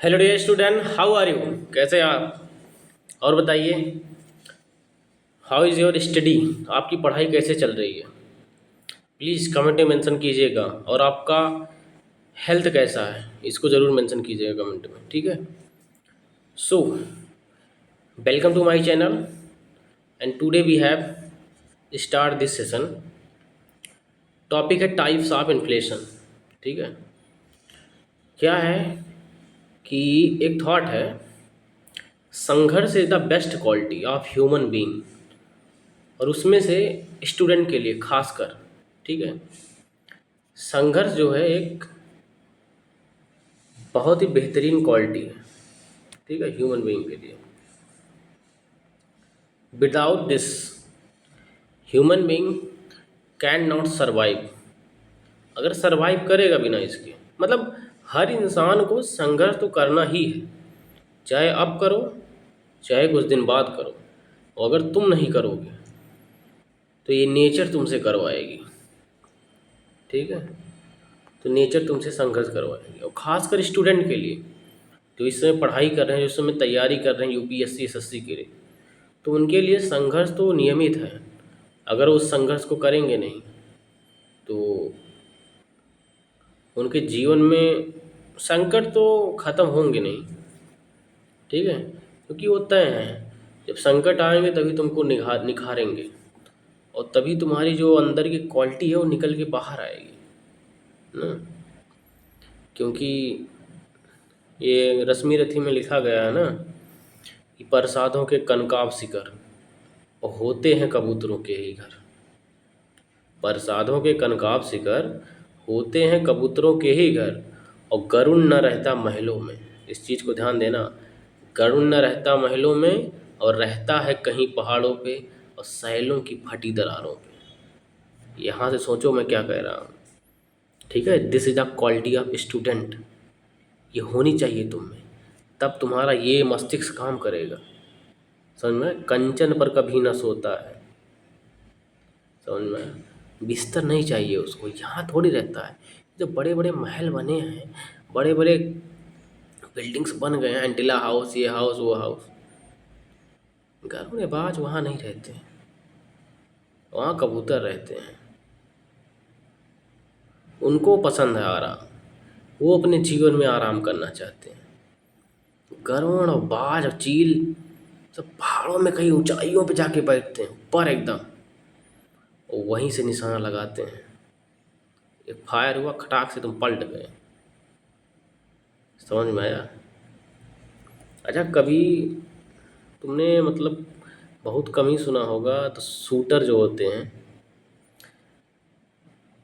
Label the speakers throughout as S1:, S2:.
S1: Hello dear student, how are you? कैसे हैं आप? और बताइए, हाउ इज़ योर स्टडी? आपकी पढ़ाई कैसे चल रही है? प्लीज़ कमेंट में मेंशन कीजिएगा। और आपका हेल्थ कैसा है, इसको ज़रूर मेंशन कीजिएगा कमेंट में, ठीक है? So welcome to my channel and today we have start this session. Topic है टाइप्स ऑफ इन्फ्लेशन, ठीक है? क्या है कि एक थॉट है, संघर्ष is the best quality of human being, और उसमें से स्टूडेंट के लिए खासकर, ठीक है? संघर्ष जो है एक बहुत ही बेहतरीन क्वालिटी है, ठीक है, ह्यूमन बीइंग के लिए। Without this human being can not survive. अगर सर्वाइव करेगा बिना इसके, मतलब हर इंसान को संघर्ष तो करना ही है, चाहे अब करो चाहे कुछ दिन बाद करो। और अगर तुम नहीं करोगे तो ये नेचर तुमसे करवाएगी, ठीक है? तो नेचर तुमसे संघर्ष करवाएगी। और ख़ासकर स्टूडेंट के लिए जो इस समय पढ़ाई कर रहे हैं, जो इस समय तैयारी कर रहे हैं यूपीएससी एसएससी के लिए, तो उनके लिए संघर्ष तो नियमित है। अगर वो उस संघर्ष को करेंगे नहीं तो उनके जीवन में संकट तो ख़त्म होंगे नहीं, ठीक है? क्योंकि वो तय हैं, जब संकट आएंगे तभी तुमको निखारेंगे, और तभी तुम्हारी जो अंदर की क्वालिटी है वो निकल के बाहर आएगी ना। क्योंकि ये रश्मि रथी में लिखा गया है ना कि प्रसादों के कनकाब शिकर और होते हैं कबूतरों के ही घर। प्रसादों के कनकाब शिकर होते हैं कबूतरों के ही घर, और गरुड़ न रहता महलों में। इस चीज़ को ध्यान देना, गरुड़ न रहता महलों में और रहता है कहीं पहाड़ों पे और सैलों की फटी दरारों पे। यहाँ से सोचो मैं क्या कह रहा हूँ, ठीक है? This is the quality of student. ये होनी चाहिए तुम में, तब तुम्हारा ये मस्तिष्क काम करेगा। समझ में? कंचन पर कभी ना सोता है, समझ में? बिस्तर नहीं चाहिए उसको, यहाँ थोड़ी रहता है। जो बड़े बड़े महल बने हैं, बड़े बड़े बिल्डिंग्स बन गए हैं, एंटिला हाउस, ये हाउस वो हाउस, गरुड़बाज वहाँ नहीं रहते, वहाँ कबूतर रहते हैं। उनको पसंद है आराम, वो अपने जीवन में आराम करना चाहते हैं। गरुड़ और बाज और चील सब पहाड़ों में कहीं ऊंचाइयों पे जाके बैठते हैं, ऊपर एकदम, और वहीं से निशाना लगाते हैं। एक फायर हुआ, खटाक से तुम पलट गए। समझ में आया? अच्छा, कभी तुमने मतलब बहुत कम ही सुना होगा, तो शूटर जो होते हैं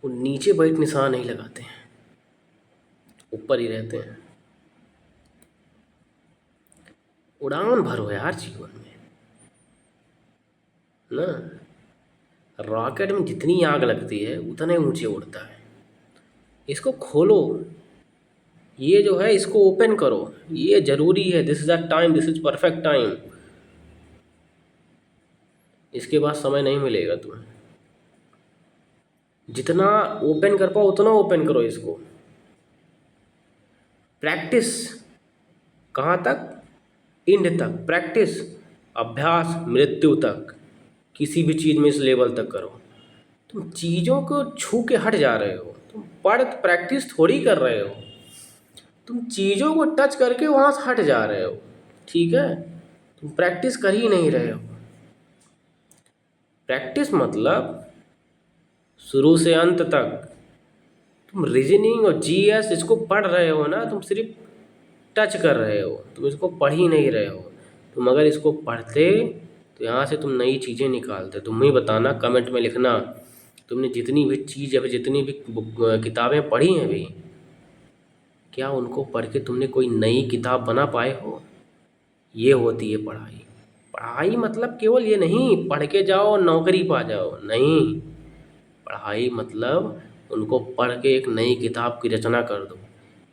S1: वो नीचे बैठ निशाना नहीं लगाते हैं, ऊपर ही रहते हैं। उड़ान भरो यार जीवन में ना। रॉकेट में जितनी आग लगती है उतने ऊंचे उड़ता है। इसको खोलो, ये जो है इसको ओपन करो, ये जरूरी है। This is a time, this is perfect time. इसके बाद समय नहीं मिलेगा तुम्हें। जितना ओपन कर पाओ उतना ओपन करो इसको। प्रैक्टिस कहाँ तक? इंड तक प्रैक्टिस, अभ्यास मृत्यु तक। किसी भी चीज़ में इस लेवल तक करो। तुम चीज़ों को छू के हट जा रहे हो, तुम पढ़ प्रैक्टिस थोड़ी कर रहे हो, तुम चीज़ों को टच करके वहाँ से हट जा रहे हो, ठीक है? तुम प्रैक्टिस कर ही नहीं रहे हो। प्रैक्टिस मतलब शुरू से अंत तक तुम रीजनिंग और जीएस इसको पढ़ रहे हो ना, तुम सिर्फ टच कर रहे हो, तुम इसको पढ़ ही नहीं रहे हो। तुम अगर इसको पढ़ते तो यहाँ से तुम नई चीज़ें निकालते। तुम ही बताना, कमेंट में लिखना, तुमने जितनी भी चीज़ या फिर जितनी भी किताबें पढ़ी हैं अभी, क्या उनको पढ़ के तुमने कोई नई किताब बना पाए हो? ये होती है पढ़ाई। पढ़ाई मतलब केवल ये नहीं पढ़ के जाओ नौकरी पा जाओ, नहीं। पढ़ाई मतलब उनको पढ़ के एक नई किताब की रचना कर दो,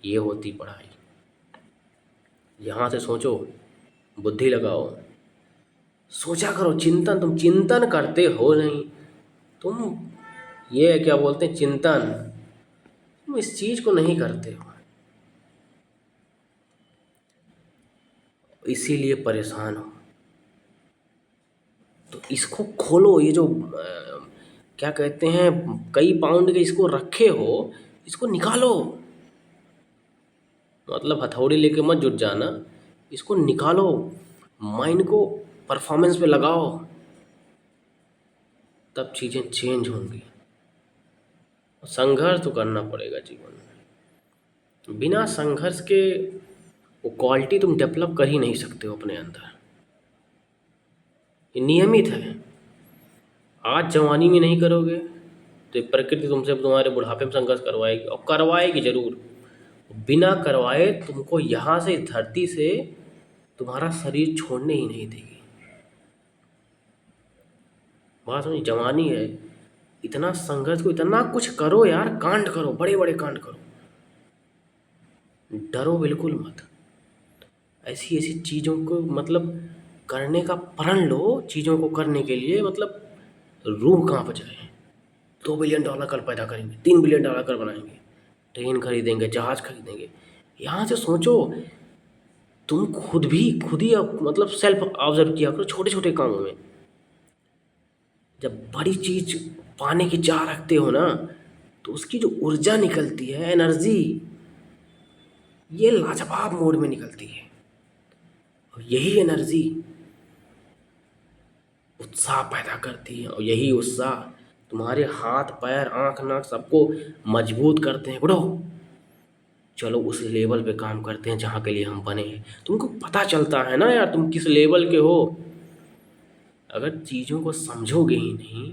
S1: ये होती पढ़ाई। यहाँ से सोचो, बुद्धि लगाओ, सोचा करो, चिंतन। तुम चिंतन करते हो नहीं, तुम ये क्या बोलते हैं, चिंतन। तुम इस चीज़ को नहीं करते हो। इसीलिए परेशान हो। तो इसको खोलो, ये जो क्या कहते हैं, कई पाउंड के इसको रखे हो, इसको निकालो। मतलब हथौड़ी लेके मत जुट जाना, इसको निकालो, माइंड को परफॉर्मेंस पे लगाओ, तब चीज़ें चेंज होंगी। संघर्ष तो करना पड़ेगा जीवन में, बिना संघर्ष के वो क्वालिटी तुम डेवलप कर ही नहीं सकते हो अपने अंदर। ये नियमित है। आज जवानी में नहीं करोगे तो प्रकृति तुमसे तुम्हारे बुढ़ापे में संघर्ष करवाएगी, और करवाएगी जरूर। बिना करवाए तुमको यहाँ से, धरती से तुम्हारा शरीर छोड़ने ही नहीं देगी। बात समझ, जवानी है, इतना संघर्ष को, इतना कुछ करो यार, कांड करो, बड़े बड़े कांड करो, डरो बिल्कुल मत। ऐसी ऐसी चीज़ों को मतलब करने का प्रण लो, चीज़ों को करने के लिए मतलब रूह कांप जाए। $2 बिलियन कल पैदा करेंगे, $3 बिलियन कल बनाएंगे, ट्रेन खरीदेंगे, जहाज खरीदेंगे। यहाँ से सोचो, तुम खुद ही मतलब सेल्फ ऑब्जर्व किया करो छोटे छोटे कामों में। जब बड़ी चीज पाने की चाह रखते हो ना, तो उसकी जो ऊर्जा निकलती है, एनर्जी, ये लाजवाब मोड में निकलती है। और यही एनर्जी उत्साह पैदा करती है, और यही उत्साह तुम्हारे हाथ पैर आंख नाक सबको मजबूत करते हैं। बढ़ो, चलो उस लेवल पे काम करते हैं जहाँ के लिए हम बने हैं। तुमको पता चलता है ना यार, तुम किस लेवल के हो। अगर चीज़ों को समझोगे ही नहीं,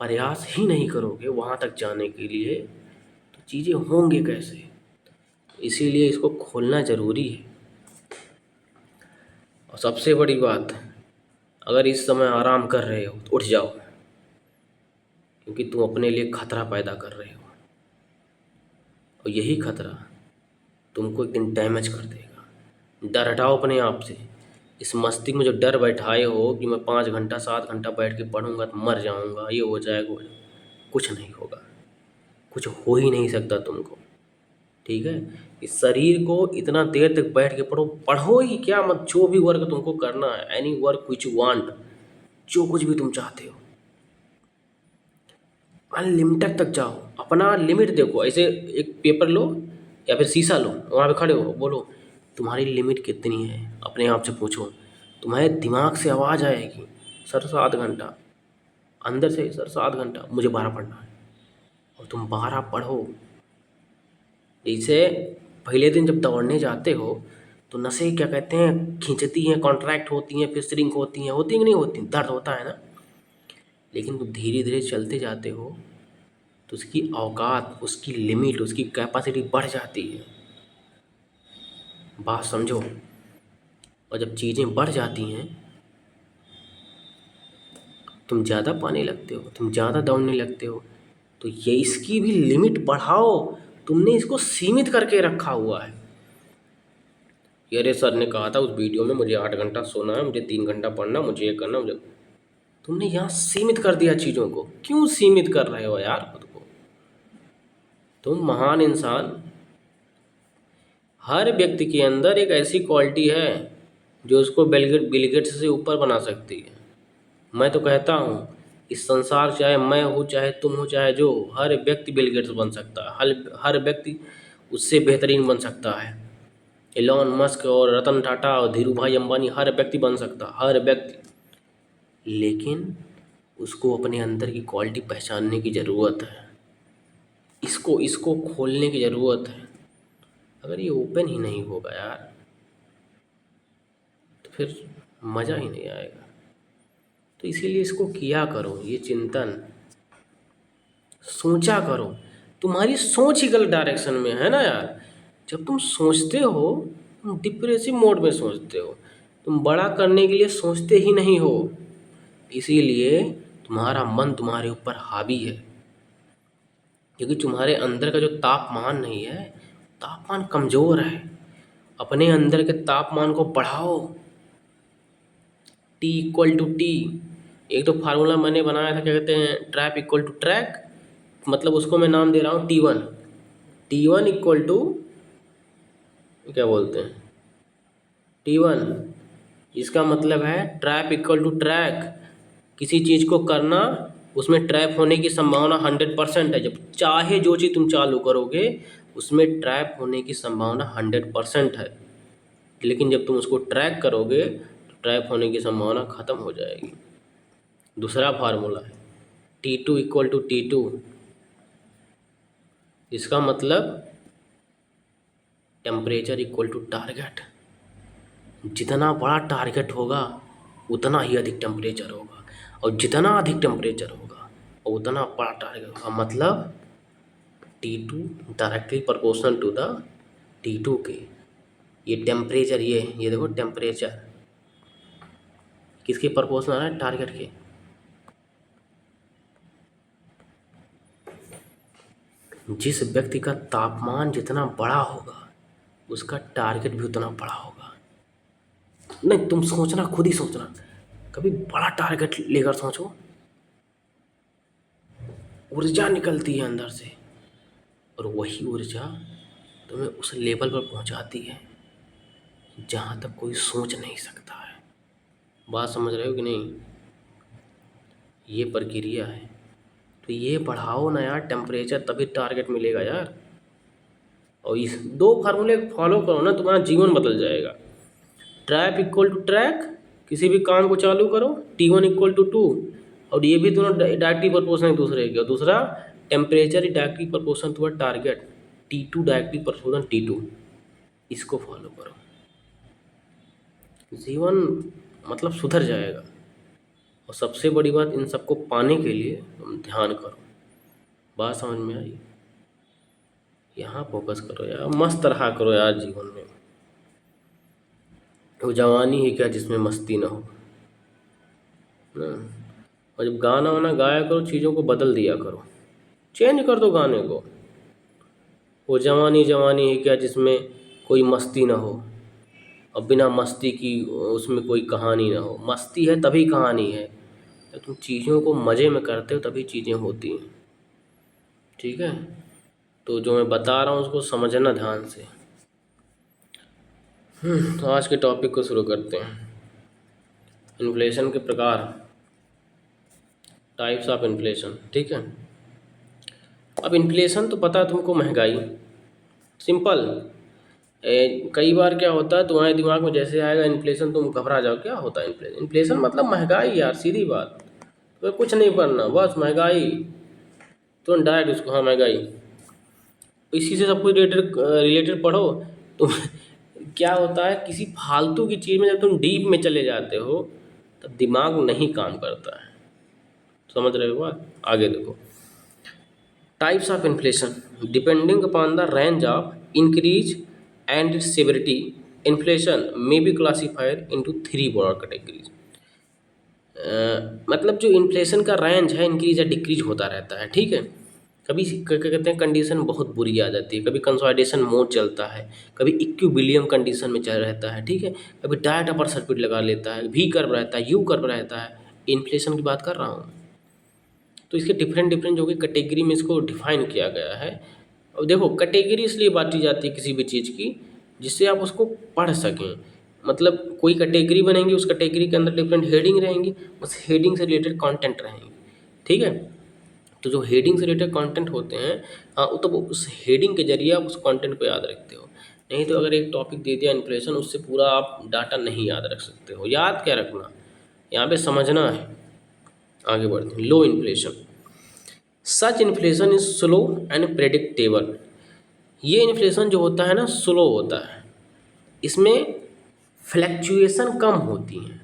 S1: प्रयास ही नहीं करोगे वहाँ तक जाने के लिए, तो चीज़ें होंगे कैसे। इसीलिए इसको खोलना ज़रूरी है। और सबसे बड़ी बात, अगर इस समय आराम कर रहे हो तो उठ जाओ, क्योंकि तुम अपने लिए खतरा पैदा कर रहे हो, और यही खतरा तुमको एक दिन डैमेज कर देगा। डर हटाओ अपने आप से। इस मस्ती में जो डर बैठाए हो कि मैं 5 घंटा 7 घंटा बैठ के पढ़ूंगा तो मर जाऊंगा, ये हो जाएगा, कुछ नहीं होगा, कुछ हो ही नहीं सकता तुमको। ठीक है, इस शरीर को इतना देर तक बैठ के पढ़ो, पढ़ो ही क्या, मत जो भी वर्क तुमको करना है, any work which you want, जो कुछ भी तुम चाहते हो, अनलिमिटेड तक जाओ। अपना लिमिट देखो, ऐसे एक पेपर लो या फिर शीशा लो, वहाँ पे खड़े हो, बोलो तुम्हारी लिमिट कितनी है, अपने आप से पूछो। तुम्हारे दिमाग से आवाज़ आएगी, सर 7 घंटा, अंदर से सर 7 घंटा, मुझे 12 पढ़ना है, और तुम 12 पढ़ो। जैसे पहले दिन जब दौड़ने जाते हो तो नसें क्या कहते हैं, खींचती हैं, कॉन्ट्रैक्ट होती हैं, फिर श्रिंक होती हैं, होती कि नहीं होती, दर्द होता है ना। लेकिन तुम धीरे धीरे चलते जाते हो तो उसकी औकात, उसकी लिमिट, उसकी कैपेसिटी बढ़ जाती है। बात समझो। और जब चीज़ें बढ़ जाती हैं, तुम ज़्यादा पाने लगते हो, तुम ज़्यादा दौड़ने लगते हो, तो ये इसकी भी लिमिट बढ़ाओ। तुमने इसको सीमित करके रखा हुआ है। अरे सर ने कहा था उस वीडियो में मुझे 8 घंटा सोना है, मुझे 3 घंटा पढ़ना, मुझे ये करना, मुझे, तुमने यहाँ सीमित कर दिया चीज़ों को। क्यों सीमित कर रहे हो यार खुद को। तुम महान इंसान, हर व्यक्ति के अंदर एक ऐसी क्वालिटी है जो उसको बिल गेट्स से ऊपर बना सकती है। मैं तो कहता हूँ, इस संसार, चाहे मैं हूँ, चाहे तुम हो, चाहे जो हो, हर व्यक्ति बिल गेट्स बन सकता है। हर व्यक्ति उससे बेहतरीन बन सकता है। एलॉन मस्क और रतन टाटा और धीरू भाई अंबानी, हर व्यक्ति बन सकता है, हर व्यक्ति। लेकिन उसको अपने अंदर की क्वालिटी पहचानने की ज़रूरत है, इसको खोलने की ज़रूरत है। अगर ये ओपन ही नहीं होगा यार, तो फिर मज़ा ही नहीं आएगा। तो इसीलिए इसको किया करो, ये चिंतन सोचा करो। तुम्हारी सोच ही गलत डायरेक्शन में है ना यार। जब तुम सोचते हो, तुम डिप्रेसिव मोड में सोचते हो, तुम बड़ा करने के लिए सोचते ही नहीं हो। इसीलिए तुम्हारा मन तुम्हारे ऊपर हावी है, क्योंकि तुम्हारे अंदर का जो तापमान नहीं है, तापमान कमज़ोर है। अपने अंदर के तापमान को बढ़ाओ। T=T, एक तो फार्मूला मैंने बनाया था, क्या कहते हैं, ट्रैप=ट्रैक, मतलब उसको मैं नाम दे रहा हूँ T1। T1 इक्वल टू क्या बोलते हैं, T1। इसका मतलब है ट्रैप इक्वल टू ट्रैक, किसी चीज़ को करना, उसमें ट्रैप होने की संभावना 100% है। जब चाहे जो चीज़ तुम चालू करोगे उसमें ट्रैप होने की संभावना 100% है, लेकिन जब तुम उसको ट्रैक करोगे तो ट्रैप होने की संभावना ख़त्म हो जाएगी। दूसरा फार्मूला है T2 इक्वल टू T2। इसका मतलब टेम्परेचर इक्वल टू टारगेट। जितना बड़ा टारगेट होगा उतना ही अधिक टेम्परेचर होगा, और जितना अधिक टेम्परेचर होगा और उतना बड़ा टारगेट होगा। मतलब T2 directly proportional to the T2 के। ये टेम्परेचर, ये देखो टेम्परेचर किसके प्रोपोर्शनल है? टारगेट के। जिस व्यक्ति का तापमान जितना बड़ा होगा उसका टारगेट भी उतना बड़ा होगा। नहीं, तुम सोचना, खुद ही सोचना, कभी बड़ा टारगेट लेकर सोचो। ऊर्जा निकलती है अंदर से, और वही ऊर्जा तुम्हें उस लेवल पर पहुंचाती है जहां तक कोई सोच नहीं सकता है। बात समझ रहे हो कि नहीं? ये प्रक्रिया है। तो ये बढ़ाओ ना यार टेम्परेचर, तभी टारगेट मिलेगा यार। और इस दो फार्मूले फॉलो करो ना, तुम्हारा जीवन बदल जाएगा। ट्रैप इक्वल टू ट्रैक, किसी भी काम को चालू करो, T1 इक्वल टू 2, और ये भी दोनों डायरेक्टली प्रोपोर्शनल एक दूसरे के। और दूसरा temperature directly proportional to target, T2 directly proportional T2। इसको फॉलो करो, जीवन मतलब सुधर जाएगा। और सबसे बड़ी बात, इन सबको पाने के लिए तुम ध्यान करो। बात समझ में आई? यहाँ फोकस करो यार, मस्त रहा करो यार जीवन में। वो जवानी है क्या जिसमें मस्ती ना हो ना। और जब गाना वाना गाया करो, चीज़ों को बदल दिया करो, चेंज कर दो गाने को। वो जवानी जवानी है क्या जिसमें कोई मस्ती ना हो, और बिना मस्ती की उसमें कोई कहानी ना हो। मस्ती है तभी कहानी है, जब तुम चीज़ों को मज़े में करते हो तभी चीज़ें होती हैं। ठीक है, तो जो मैं बता रहा हूँ उसको समझना ध्यान से। तो आज के टॉपिक को शुरू करते हैं। इन्फ्लेशन के प्रकार, टाइप्स ऑफ इन्फ्लेशन। ठीक है, अब इन्फ्लेशन तो पता है तुमको, महंगाई, सिंपल। कई बार क्या होता है तुम्हारे दिमाग में जैसे आएगा इन्फ्लेशन, तुम घबरा जाओ, क्या होता है इन्फ्लेशन? इन्फ्लेशन मतलब महंगाई यार, सीधी बात। तो कुछ नहीं पढ़ना, बस महंगाई, तुम डायरेक्ट उसको, हाँ महंगाई, इसी से सब कुछ रिलेटेड पढ़ो। तो क्या होता है, किसी फालतू की चीज़ में जब तुम डीप में चले जाते हो तब दिमाग नहीं काम करता है। समझ रहे हो बात? आगे देखो, types of inflation depending upon the range of increase and its severity, inflation may be classified into 3 broad categories. मतलब जो इन्फ्लेशन का रेंज है, इंक्रीज या डिक्रीज होता रहता है। ठीक है, कभी क्या कहते हैं, कंडीशन बहुत बुरी आ जाती है, कभी कंसोलिडेशन मोड चलता है, कभी इक्विलिब्रियम कंडीशन में चल रहता है। ठीक है, कभी डायरेक्ट अपर सर्किट लगा लेता है, V कर्व रहता है, U कर्व रहता है। इन्फ्लेशन की बात कर रहा हूँ। तो इसके डिफरेंट डिफरेंट जो कि कैटेगरी में इसको डिफाइन किया गया है। और देखो, कैटेगरी इसलिए बांटी जाती है किसी भी चीज़ की जिससे आप उसको पढ़ सकें। मतलब कोई कैटेगरी बनेंगी, उस कैटेगरी के अंदर डिफरेंट हेडिंग रहेंगी, उस हेडिंग से रिलेटेड कंटेंट रहेंगे। ठीक है, तो जो हेडिंग से रिलेटेड कंटेंट होते हैं, हाँ, तो उस हेडिंग के जरिए आप उस कंटेंट को याद रखते हो। नहीं तो अगर एक टॉपिक दे दिया इन्फ्लेशन, उससे पूरा आप डाटा नहीं याद रख सकते हो। याद क्या रखना, यहाँ पे समझना है। आगे बढ़ते हैं, low inflation. Such inflation is slow and predictable. ये इन्फ्लेशन जो होता है ना, स्लो होता है, इसमें फ्लैक्चुएशन कम होती हैं,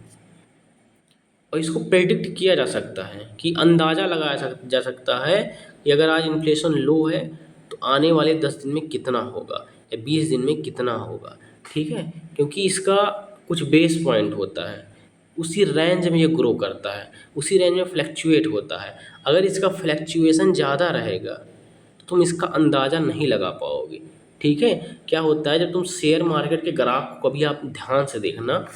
S1: और इसको प्रेडिक्ट किया जा सकता है, कि अंदाज़ा लगाया जा सकता है कि अगर आज इन्फ्लेशन लो है तो आने वाले 10 दिन में कितना होगा या 20 दिन में कितना होगा। ठीक है, क्योंकि इसका कुछ बेस पॉइंट होता है, उसी रेंज में ये ग्रो करता है, उसी रेंज में फ्लैक्चुएट होता है। अगर इसका फ्लैक्चुएशन ज़्यादा रहेगा तो तुम इसका अंदाज़ा नहीं लगा पाओगे। ठीक है, क्या होता है, जब तुम शेयर मार्केट के ग्राफ को, कभी आप ध्यान से देखना,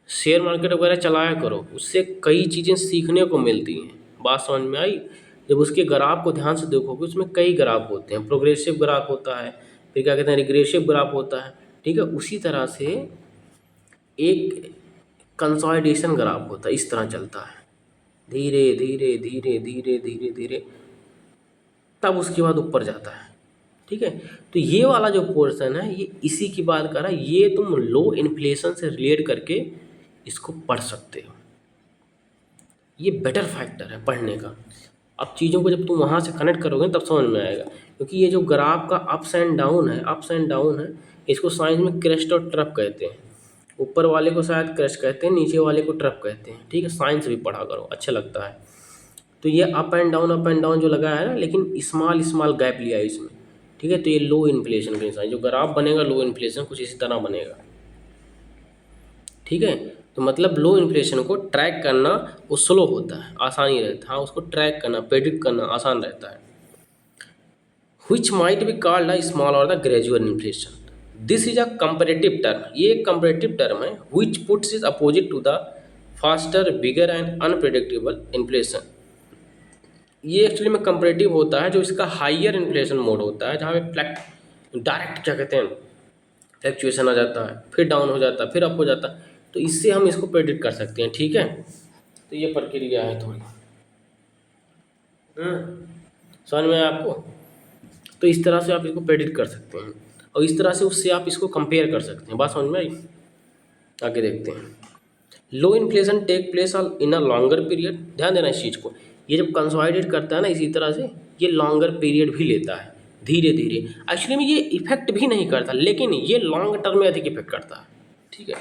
S1: शेयर मार्केट वगैरह चलाया करो, उससे कई चीज़ें सीखने को मिलती हैं। बात समझ में आई? जब उसके ग्राफ को ध्यान से देखोगे, उसमें कई ग्राफ होते हैं, प्रोग्रेसिव ग्राफ होता है, फिर क्या कहते हैं, रिग्रेसिव ग्राफ होता है। ठीक है, उसी तरह से एक कंसोलिडेशन ग्राफ होता है, इस तरह चलता है, धीरे धीरे धीरे धीरे धीरे धीरे, तब उसके बाद ऊपर जाता है। ठीक है, तो ये वाला जो पोर्शन है ये इसी की बात कर रहा है। ये तुम लो इन्फ्लेशन से रिलेट करके इसको पढ़ सकते हो, ये बेटर फैक्टर है पढ़ने का। अब चीज़ों को जब तुम वहाँ से कनेक्ट करोगे तब समझ में आएगा, क्योंकि ये जो ग्राफ का अप्स एंड डाउन है, अप्स एंड डाउन है, इसको साइंस में क्रेस्ट और ट्रप कहते हैं। ऊपर वाले को शायद क्रेस्ट कहते हैं, नीचे वाले को ट्रप कहते हैं। ठीक है, साइंस भी पढ़ा करो, अच्छा लगता है। तो ये अप एंड डाउन जो लगा है ना, लेकिन स्मॉल स्मॉल गैप लिया है इसमें। ठीक है, तो ये लो इन्फ्लेशन के साथ जो ग्राफ बनेगा, लो इन्फ्लेशन कुछ इसी तरह बनेगा। ठीक है, तो मतलब लो इन्फ्लेशन को ट्रैक करना वो स्लो होता है, आसानी रहता है। हाँ, उसको ट्रैक करना, प्रेडिक्ट करना आसान रहता है। which might be called a small or the gradual inflation. This is a comparative term. ये एक comparative term है which puts is opposite to the faster, bigger and unpredictable inflation. ये एक्चुअली में कंपैरेटिव होता है, जो इसका हाइयर इन्फ्लेशन मोड होता है, जहाँ पे डायरेक्ट क्या कहते हैं फ्लैक्चुएशन आ जाता है, फिर डाउन हो जाता है, फिर अप हो जाता है। तो इससे हम इसको प्रेडिक्ट कर सकते हैं। ठीक है, तो ये प्रक्रिया है थोड़ी, समझ में आया आपको? तो इस तरह से आप इसको प्रेडिक्ट कर सकते हैं, और इस तरह से उससे आप इसको कंपेयर कर सकते हैं। बात समझ में आई? आगे देखते हैं। Low inflation take place in a longer period. ध्यान देना इस चीज़ को, ये जब कंसोलिडेट करता है ना इसी तरह से, ये लॉन्गर पीरियड भी लेता है, धीरे धीरे। एक्चुअली में ये इफेक्ट भी नहीं करता, लेकिन ये लॉन्ग टर्म में अधिक इफेक्ट करता है। ठीक है,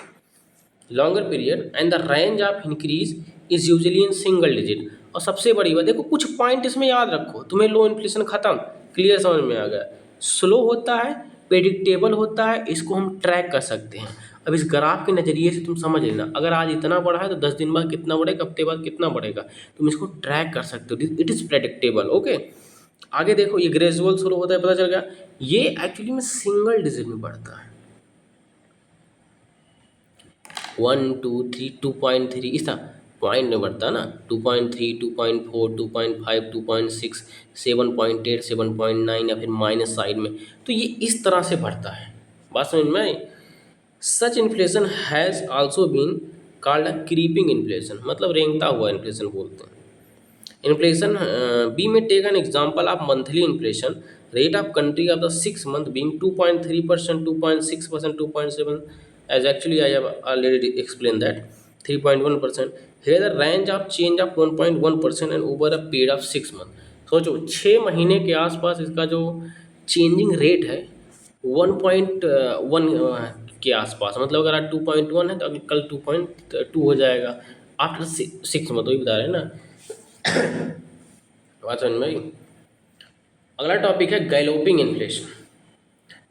S1: longer period and the range of increase is usually in single digit. और सबसे बड़ी बात देखो, कुछ पॉइंट इसमें याद रखो, तुम्हें लो इन्फ्लेशन खत्म, क्लियर समझ में आ गया। स्लो होता है, प्रेडिक्टेबल होता है, इसको हम ट्रैक कर सकते हैं। अब इस ग्राफ के नज़रिए से तुम समझ लेना, अगर आज इतना बढ़ा है तो 10 दिन बाद कितना बढ़ेगा, हफ्ते बाद कितना बढ़ेगा, तुम इसको ट्रैक कर सकते हो। It is predictable. ओके, आगे देखो, ये ग्रेजुअल शुरू होता है, पता चल गया। ये एक्चुअली में सिंगल डिजिट में बढ़ता है, 1 2 3 2.3 इस तरह पॉइंट में बढ़ता है ना, 2.3 2.4 2.5 2.6 7.8 7.9 या फिर माइनस साइड में, तो ये इस तरह से बढ़ता है। बात समझ में आई? Such inflation has also been called a creeping inflation, मतलब रेंगता हुआ इन्फ्लेशन बोलते हैं। इन्फ्लेशन बी में take an example of monthly inflation rate of country of the 6 month being 2.3%, 2.6%, 2.7, as actually I have already explained that 3.1%. Here the range of change of 1.1% and over a period of 6 month. सोचो 6 महीने के आसपास इसका जो changing rate है 1.1 के आसपास, मतलब अगर आज 2.1 है तो अभी कल 2.2 हो जाएगा आफ्टर 6 मंथ, वही बता रहे हैं ना। बात समझ में आई? अगला टॉपिक है गैलोपिंग इन्फ्लेशन।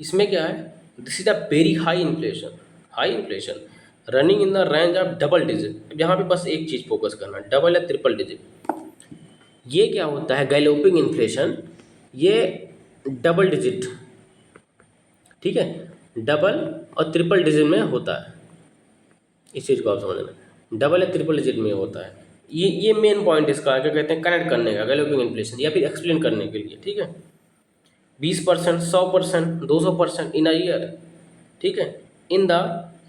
S1: इसमें क्या है, this is a very high inflation running in the range of double digit. यहाँ पे बस एक चीज़ फोकस करना, डबल या ट्रिपल डिजिट। ये क्या होता है गैलोपिंग इन्फ्लेशन, ये डबल डिजिट, ठीक है, डबल और ट्रिपल डिजिट में होता है। इस चीज़ को आप समझ लेना, डबल या ट्रिपल डिजिट में होता है। ये मेन पॉइंट इसका क्या कहते हैं, कनेक्ट करने का गैलोपिंग इन्फ्लेशन, या फिर एक्सप्लेन करने के लिए। ठीक है, 20%, 100%, 200% इन अ ईयर। ठीक है, इन द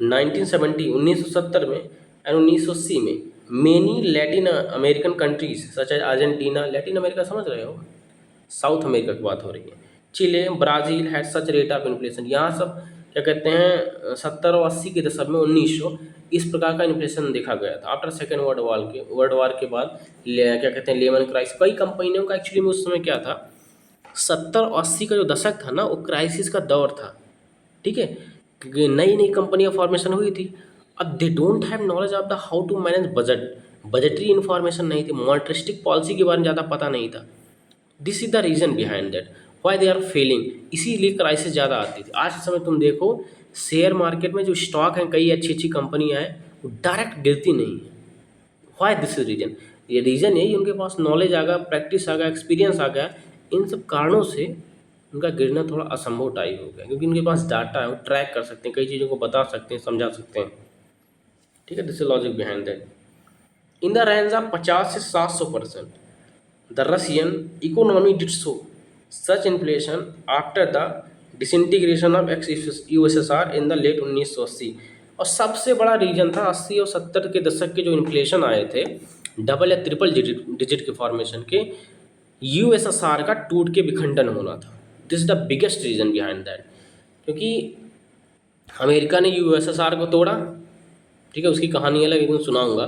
S1: 1970 में एंड 1980 में many Latin American countries such as Argentina, Latin America समझ रहे हो, साउथ अमेरिका की बात हो रही है, Chile, Brazil had such rate of inflation. यहाँ सब क्या कहते हैं 70 और 80 के दशक में 1900 इस प्रकार का इन्फ्लेशन देखा गया था। आफ्टर सेकेंड वर्ल्ड वार के बाद क्या कहते हैं लेमन क्राइसिस, कई कंपनियों का एक्चुअली में उस समय क्या था, 70 और 80 का जो दशक था ना वो क्राइसिस का दौर था। ठीक है, क्योंकि नई नई कंपनियां फॉर्मेशन हुई थी। अब they don't have knowledge of the how to manage budget, budgetary information नहीं थी, मॉनेटरिस्टिक पॉलिसी के बारे में ज़्यादा पता नहीं था। This is the reason behind that why they are failing, इसीलिए क्राइसिस ज़्यादा आती थी। आज के समय तुम देखो शेयर मार्केट में जो स्टॉक हैं, कई अच्छी अच्छी कंपनियां हैं, वो डायरेक्ट गिरती नहीं है। व्हाई दिस इज रीजन, ये रीज़न यही, उनके पास नॉलेज आ गया, प्रैक्टिस आ गया, एक्सपीरियंस आ गया। इन सब कारणों से उनका गिरना थोड़ा असंभव टाइप हो गया, क्योंकि उनके पास डाटा है, वो ट्रैक कर सकते हैं, कई चीज़ों को बता सकते हैं, समझा सकते हैं। ठीक है, this is logic behind that. In the range of 50 से 700% the Russian economy did so such inflation after the disintegration of ex USSR in the late 1980। और सबसे बड़ा रीजन था 80 और 70 के दशक के जो इन्फ्लेशन आए थे, डबल या ट्रिपल डिजिट के फॉर्मेशन के, यूएसएसआर का टूट के विखंडन होना था। This is the biggest reason behind that. क्योंकि अमेरिका ने यूएसएसआर को तोड़ा, ठीक है, उसकी कहानी अलग एक दिन सुनाऊंगा।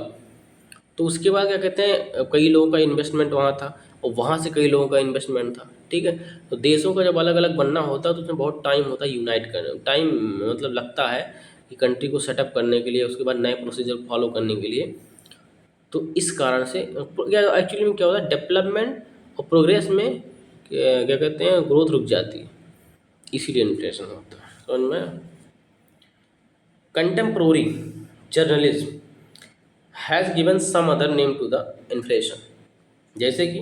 S1: तो उसके बाद क्या कहते हैं, कई लोगों का इन्वेस्टमेंट वहाँ था और वहाँ से कई लोगों का इन्वेस्टमेंट था, ठीक है। तो देशों का जब अलग अलग बनना होता है तो उसमें बहुत टाइम होता है यूनाइट करने, टाइम मतलब लगता है कि कंट्री को सेटअप करने के लिए, उसके बाद नए प्रोसीजर फॉलो करने के लिए। तो इस कारण से क्या एक्चुअली में क्या होता है, डेवलपमेंट और प्रोग्रेस में क्या कहते हैं, ग्रोथ रुक जाती है, इसीलिए इन्फ्लेशन होता है, समझ में। Contemporary journalism has given some other name to the inflation, जैसे कि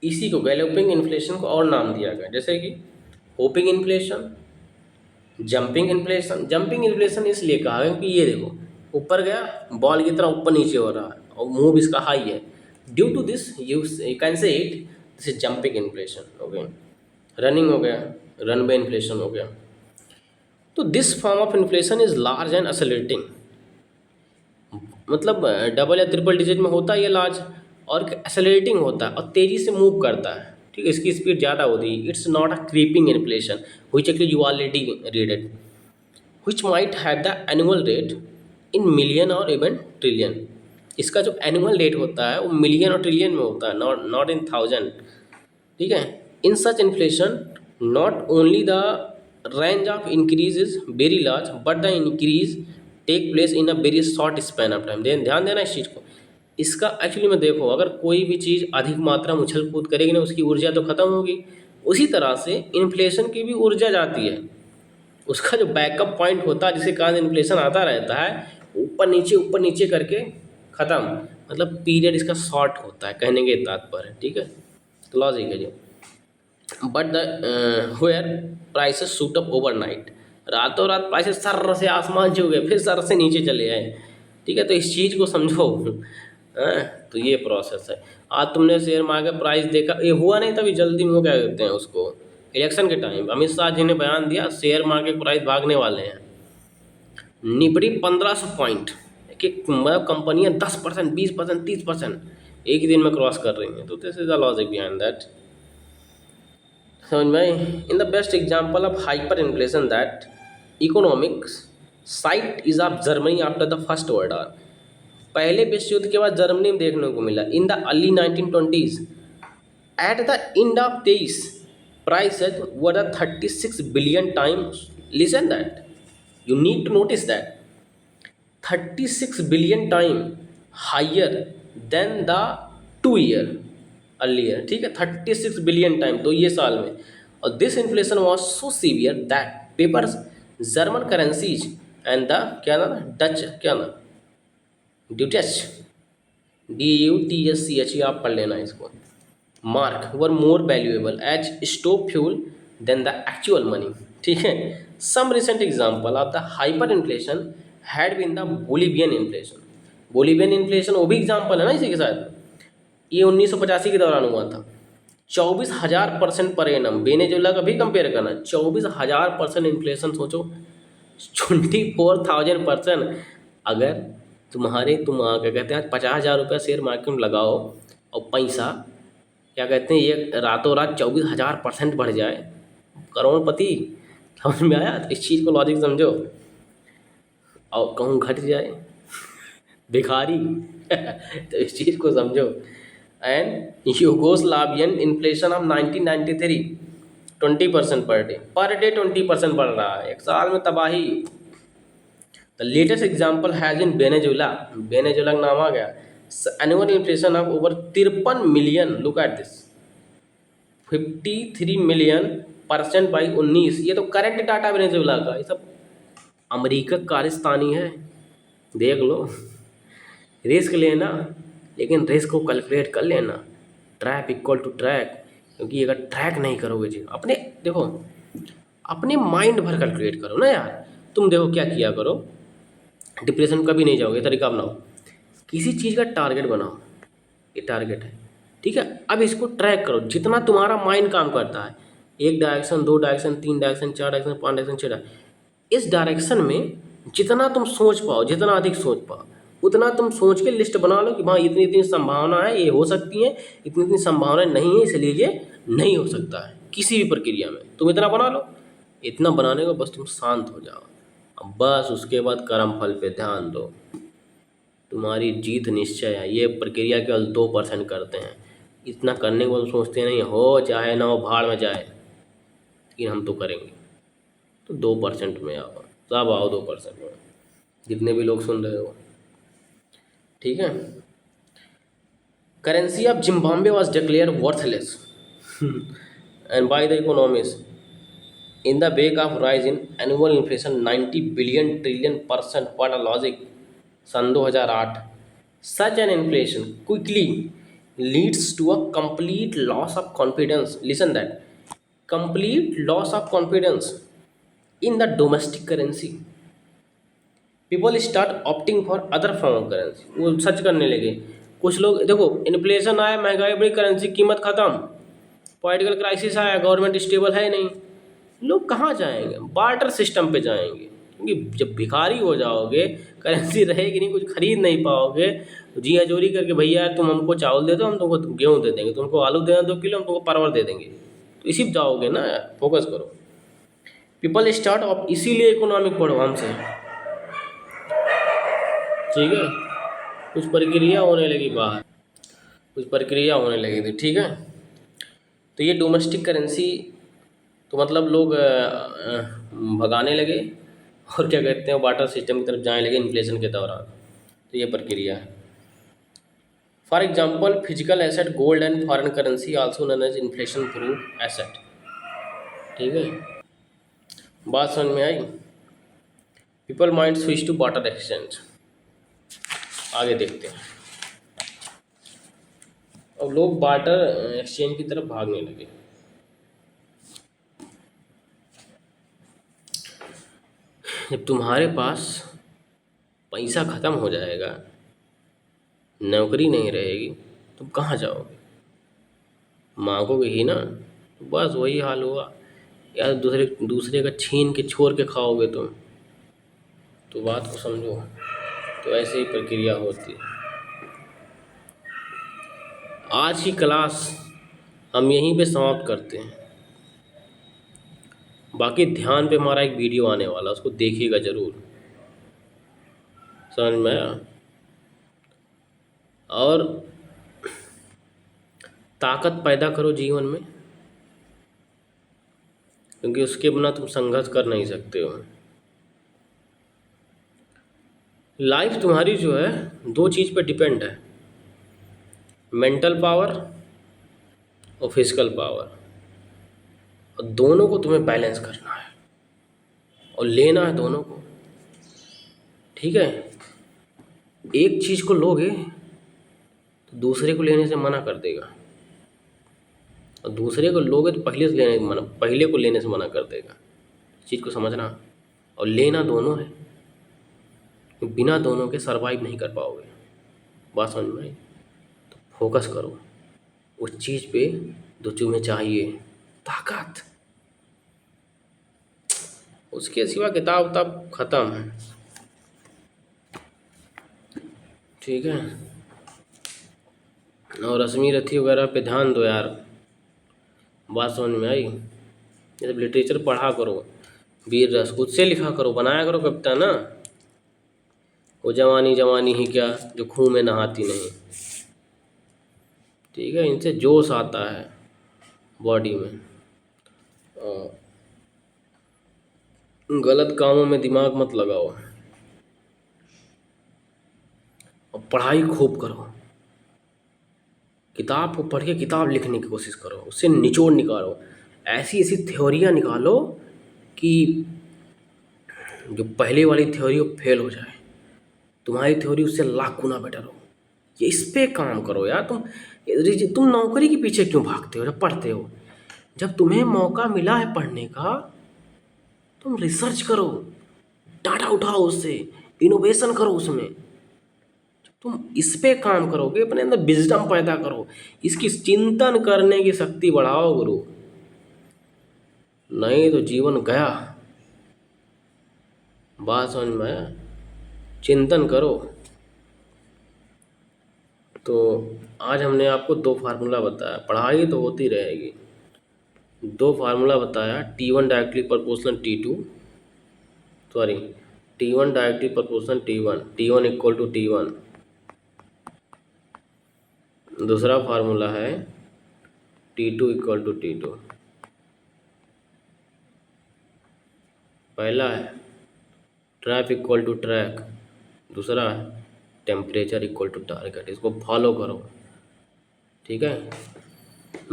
S1: इसी को गैलोपिंग इन्फ्लेशन को और नाम दिया गया, जैसे कि hopping inflation, jumping inflation. Jumping inflation इसलिए कहा है क्योंकि ये देखो ऊपर गया, बॉल की तरह ऊपर नीचे हो रहा है और मूव इसका हाई है। Due to this you can say it this is jumping inflation. Okay, running हो गया, रनवे इन्फ्लेशन हो गया। तो this form of inflation is large and accelerating, मतलब डबल या ट्रिपल डिजिट में होता है ये लार्ज, और एक्सेलरेटिंग होता है और तेज़ी से मूव करता है, ठीक है, इसकी स्पीड ज़्यादा होती है। It's not a creeping inflation which actually you already read it, which might have the annual rate in million और इवन ट्रिलियन। इसका जो एनुअल रेट होता है वो मिलियन और ट्रिलियन में होता है, नॉट इन थाउजेंड, ठीक है। In such inflation not only the range of increase is very large but the increase take place in a very short span of time. ध्यान देना इस चीज़ को। इसका एक्चुअली में देखो, अगर कोई भी चीज़ अधिक मात्रा में उछल कूद करेगी ना, उसकी ऊर्जा तो खत्म होगी। उसी तरह से इन्फ्लेशन की भी ऊर्जा जाती है, उसका जो बैकअप पॉइंट होता है जिसके कारण इन्फ्लेशन आता रहता है, ऊपर नीचे करके ख़त्म, मतलब पीरियड इसका शॉर्ट होता है, कहने के तात्पर्य, ठीक है। तो लॉजिक है जो, but the where prices shoot up overnight, रातों रात प्राइसेस सर से आसमान छू गए, फिर सर से नीचे चले आए, ठीक है। तो इस चीज़ को समझो। हाँ, तो ये प्रोसेस है। आज तुमने शेयर मार्केट प्राइस देखा, ये हुआ नहीं तभी जल्दी में क्या कहते हैं उसको, इलेक्शन के टाइम अमित शाह जी ने बयान दिया शेयर मार्केट प्राइस भागने वाले हैं, निपटी 1500 पॉइंट, कि मतलब कंपनियां 10%, 20%, 30% एक ही दिन में क्रॉस कर रही हैं। तो this is the logic behind that, समझ में। In the best example of hyper inflation that economics site is of Germany after the first world war. पहले विश्व युद्ध के बाद जर्मनी में देखने को मिला। In the early 1920s at the end of 23 prices were 36 billion times, listen that, you need to notice that 36 billion time higher than the 2 year earlier, ठीक है, 36 बिलियन टाइम 2 साल में। और this inflation was so severe that papers German currencies and the क्या ना Dutch क्या ना ड्यूटेच DUTSCH आप पढ़ लेना इसको, mark were more valuable as stove fuel than the actual money, ठीक है। Some recent example of the hyper inflation had been the Bolivian inflation. Bolivian inflation वो भी एग्जाम्पल है ना इसी के साथ, ये 1985 के दौरान हुआ था। 24,000% पर एनम। वेनेजुएला का भी कंपेयर करना, 24,000% इन्फ्लेशन, सोचो 24,000%। अगर तुम क्या कहते हैं 50,000 रुपया शेयर मार्केट में लगाओ और पैसा क्या कहते हैं ये रातों रात 24,000% बढ़ जाए, करोड़पति, समझ में आया। तो इस चीज़ को लॉजिक समझो। और कहूँ घट जाए भिखारी। तो इस चीज़ को समझो। And यूगोस्लावियन inflation of 1993 20% per day 20% बढ़ रहा है, एक साल में तबाही। The latest example has in Venezuela का नाम आ गया। Annual inflation of over 53 million, look at this, 53 million % by 19। ये तो करंट डाटा वेनेजुएला का, ये सब अमेरिका कारस्तानी है, देख लो। रिस्क लेना, लेकिन रिस्क को कैलकुलेट कर लेना, ट्रैप इक्वल टू ट्रैक। क्योंकि अगर ट्रैक नहीं करोगे जी, अपने देखो अपने माइंड भर कैलकुलेट करो ना यार। तुम देखो क्या किया करो, डिप्रेशन कभी नहीं जाओगे, तरीका बनाओ, किसी चीज़ का टारगेट बनाओ, ये टारगेट है, ठीक है। अब इसको ट्रैक करो, जितना तुम्हारा माइंड काम करता है, 1 direction, 2 direction, 3 direction, 4 direction, 5 direction, 6 direction, इस डायरेक्शन में जितना तुम सोच पाओ, जितना अधिक सोच पाओ, उतना तुम सोच के लिस्ट बना लो कि हाँ इतनी इतनी संभावना है, ये हो सकती है, इतनी इतनी संभावना नहीं है, इसलिए ये नहीं हो सकता है किसी भी प्रक्रिया में। तुम इतना बना लो, इतना बनाने को बस तुम शांत हो जाओ। अब बस उसके बाद कर्म फल पे ध्यान दो, तुम्हारी जीत निश्चय है। ये प्रक्रिया केवल 2% करते हैं, इतना करने को तुम सोचते नहीं हो, चाहे ना हो भाड़ में जाए, लेकिन हम तो करेंगे। तो 2% में आओ, सब आओ 2% में, जितने भी लोग सुन रहे हो, ठीक है। Currency of Zimbabwe was declare worthless and by the economist in the wake of rise in annual inflation 90 billion trillion percent. What a logic. सन 2008, such an inflation quickly leads to a complete loss of confidence. Listen that, complete loss of confidence in the domestic currency. People start opting for other form of currency. वो search करने लगे कुछ लोग। देखो, inflation आया, महंगाई बढ़ी, currency कीमत खत्म, पॉलिटिकल क्राइसिस आया, गवर्नमेंट स्टेबल है नहीं, लोग कहाँ जाएंगे? बार्टर सिस्टम पे जाएंगे, क्योंकि जब भिखारी हो जाओगे, करेंसी रहेगी नहीं, कुछ खरीद नहीं पाओगे, तो जी हजूरी करके भैया तुम हमको चावल दे दो, हम तुमको गेहूँ दे देंगे, तुमको आलू देना 2 किलो, हम तुमको परवल दे देंगे, तो इसी पे जाओगे ना यार। फोकस करो। पीपल स्टार्ट ऑफ, इसीलिए इकोनॉमिक पढ़ो हमसे, ठीक है। कुछ प्रक्रिया होने लगी बाहर, कुछ प्रक्रिया होने लगी थी, ठीक है। तो ये डोमेस्टिक करेंसी, तो मतलब लोग भगाने लगे और क्या कहते हैं, वाटर सिस्टम की तरफ जाने लगे इन्फ्लेशन के दौरान। तो ये प्रक्रिया है। For example, physical asset gold and foreign currency also known as inflation proof asset, ठीक है। बात समझ में आई? People mind switch to water exchange. आगे देखते हैं। अब लोग वाटर एक्सचेंज की तरफ भागने लगे। जब तुम्हारे पास पैसा ख़त्म हो जाएगा, नौकरी नहीं रहेगी, तुम कहाँ जाओगे? मांगोगे ही ना। तो बस वही हाल हुआ, या दूसरे दूसरे का छीन के छोड़ के खाओगे तुम। तो बात को समझो। तो ऐसे ही प्रक्रिया होती है। आज की क्लास हम यहीं पे समाप्त करते हैं। बाकी ध्यान पे हमारा एक वीडियो आने वाला, उसको देखिएगा ज़रूर। समझ में आया? और ताकत पैदा करो जीवन में, क्योंकि उसके बिना तुम संघर्ष कर नहीं सकते हो। लाइफ तुम्हारी जो है 2 चीज़ पे डिपेंड है, मेंटल पावर और फिजिकल पावर, और दोनों को तुम्हें बैलेंस करना है और लेना है दोनों को, ठीक है। एक चीज़ को लोगे तो दूसरे को लेने से मना कर देगा, और दूसरे को लोगे तो पहले को लेने से मना कर देगा। इस चीज़ को समझना, और लेना दोनों है, बिना दोनों के सरवाइव नहीं कर पाओगे। बात समझ में आई? तो फोकस करो उस चीज़ पे जो तुम्हें चाहिए, ताकत। उसके सिवा किताब तब ख़त्म है, ठीक है। और रश्मि रथी वगैरह पे ध्यान दो यार। बात समझ में आई? ये सब लिटरेचर पढ़ा करो, वीर रस खुद से लिखा करो, बनाया करो कविता ना। वो जवानी जवानी ही क्या जो खूह में नहाती नहीं, ठीक है। इनसे जोश आता है बॉडी में। गलत कामों में दिमाग मत लगाओ, और पढ़ाई खूब करो। किताब को पढ़ के किताब लिखने की कोशिश करो, उससे निचोड़ निकालो, ऐसी ऐसी थ्योरियाँ निकालो कि जो पहले वाली थ्योरी वो फेल हो जाए, तुम्हारी थ्योरी उससे लाख गुना बेटर हो। ये इस पे काम करो यार। तुम नौकरी के पीछे क्यों भागते हो जब पढ़ते हो? जब तुम्हें मौका मिला है पढ़ने का, तुम रिसर्च करो, डाटा उठाओ, उससे इनोवेशन करो। उसमें तुम इस पे काम करोगे, अपने अंदर विजडम पैदा करो, इसकी चिंतन करने की शक्ति बढ़ाओ गुरु, नहीं तो जीवन गया। बात समझ में आया? चिंतन करो। तो आज हमने आपको दो फार्मूला बताया, पढ़ाई तो होती रहेगी। दो फार्मूला बताया, T1 directly proportional T2, sorry T1 directly proportional T1, T1 equal to T1। दूसरा फार्मूला है T2 इक्वल टू T2। पहला है ट्रैप इक्वल टू ट्रैक, दूसरा है टेम्परेचर इक्वल टू टारगेट। इसको फॉलो करो, ठीक है,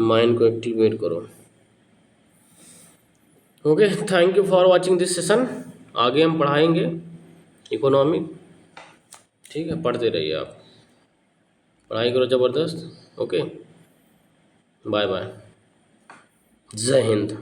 S1: माइंड को एक्टिवेट करो। Okay, thank you for watching this session. आगे हम पढ़ाएंगे इकोनॉमिक, ठीक है, पढ़ते रहिए आप, पढ़ाई करो ज़बरदस्त। ओके, बाय बाय, जय हिंद।